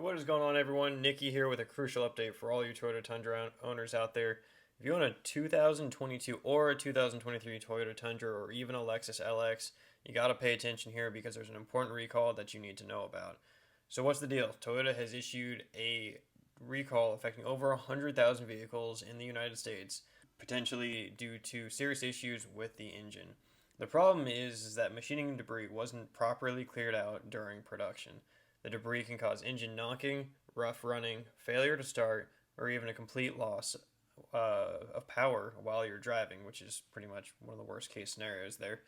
What is going on, everyone? Nikki here with a crucial update for all you Toyota Tundra owners out there. If you own a 2022 or a 2023 Toyota Tundra or even a Lexus LX, you got to pay attention here because there's an important recall that you need to know about. So what's the deal? Toyota has issued a recall affecting over 100,000 vehicles in the United States, potentially due to serious issues with the engine. The problem is that machining debris wasn't properly cleared out during production. The debris can cause engine knocking, rough running, failure to start, or even a complete loss of power while you're driving, which is pretty much one of the worst case scenarios there.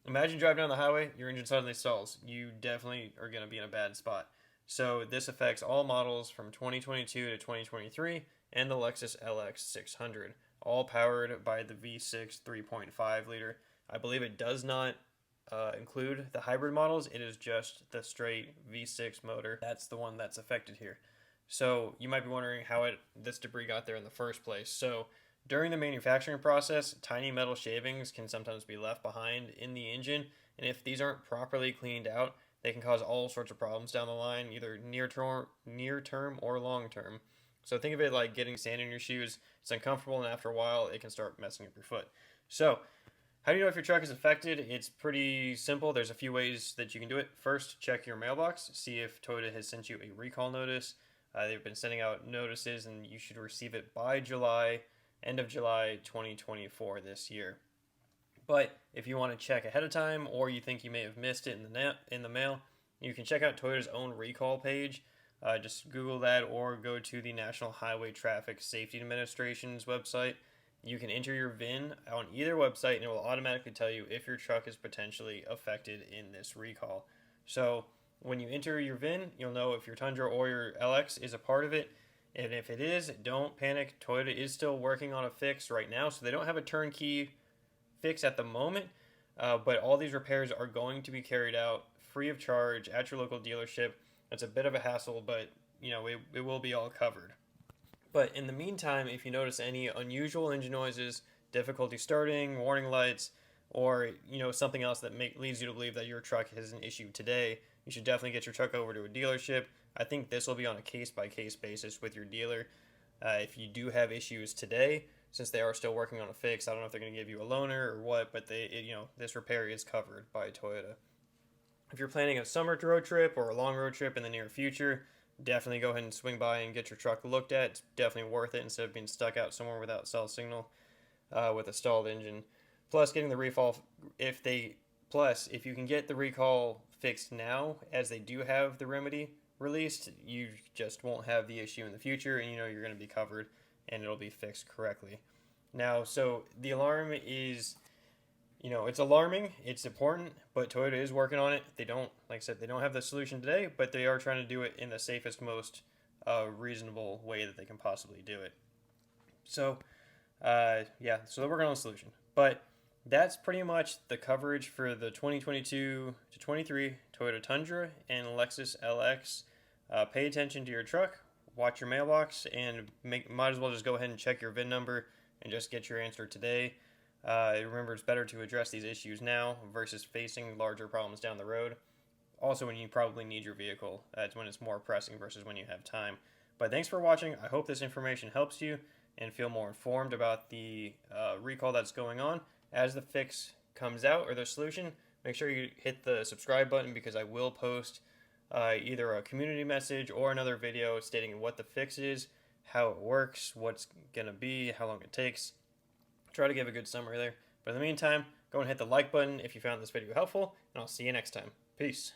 Imagine driving down the highway, your engine suddenly stalls. You definitely are going to be in a bad spot. So this affects all models from 2022 to 2023 and the Lexus LX 600, all powered by the V6 3.5 liter. I believe it does not include the hybrid models. It is just the straight V6 motor. That's the one that's affected here. So you might be wondering how this debris got there in the first place. So during the manufacturing process, tiny metal shavings can sometimes be left behind in the engine, and if these aren't properly cleaned out, they can cause all sorts of problems down the line, either near term or long term. So think of it like getting sand in your shoes. It's uncomfortable, and after a while, it can start messing up your foot. So how do you know if your truck is affected? It's pretty simple. There's a few ways that you can do it. First, check your mailbox. See if Toyota has sent you a recall notice. They've been sending out notices, and you should receive it by end of July 2024 this year. But if you want to check ahead of time, or you think you may have missed it in the mail, you can check out Toyota's own recall page. Just Google that, or go to the National Highway Traffic Safety Administration's website. You can enter your VIN on either website, and it will automatically tell you if your truck is potentially affected in this recall. So when you enter your VIN, you'll know if your Tundra or your LX is a part of it. And if it is, don't panic. Toyota is still working on a fix right now, so they don't have a turnkey fix at the moment. But all these repairs are going to be carried out free of charge at your local dealership. It's a bit of a hassle, but it will be all covered. But in the meantime, if you notice any unusual engine noises, difficulty starting, warning lights, or something else that leads you to believe that your truck has an issue today, you should definitely get your truck over to a dealership. I think this will be on a case-by-case basis with your dealer. If you do have issues today, since they are still working on a fix, I don't know if they're going to give you a loaner or what, but this repair is covered by Toyota. If you're planning a summer road trip or a long road trip in the near future, definitely go ahead and swing by and get your truck looked at. It's definitely worth it instead of being stuck out somewhere without cell signal with a stalled engine. Plus, getting the recall, if you can get the recall fixed now, as they do have the remedy released, you just won't have the issue in the future, and you're going to be covered and it'll be fixed correctly. Now, so the alarm is, it's alarming, it's important, but Toyota is working on it. They don't, like I said, they don't have the solution today, but they are trying to do it in the safest, most reasonable way that they can possibly do it. So, so they're working on a solution. But that's pretty much the coverage for the 2022 to 23 Toyota Tundra and Lexus LX. Pay attention to your truck, watch your mailbox, and might as well just go ahead and check your VIN number and just get your answer today. Remember, it's better to address these issues now versus facing larger problems down the road. Also, when you probably need your vehicle, it's when it's more pressing versus when you have time. But thanks for watching. I hope this information helps you and feel more informed about the recall that's going on. As the fix comes out, or the solution, make sure you hit the subscribe button, because I will post either a community message or another video stating what the fix is, how it works, what's going to be, how long it takes. Try to give a good summary there. But in the meantime, go and hit the like button if you found this video helpful, and I'll see you next time. Peace.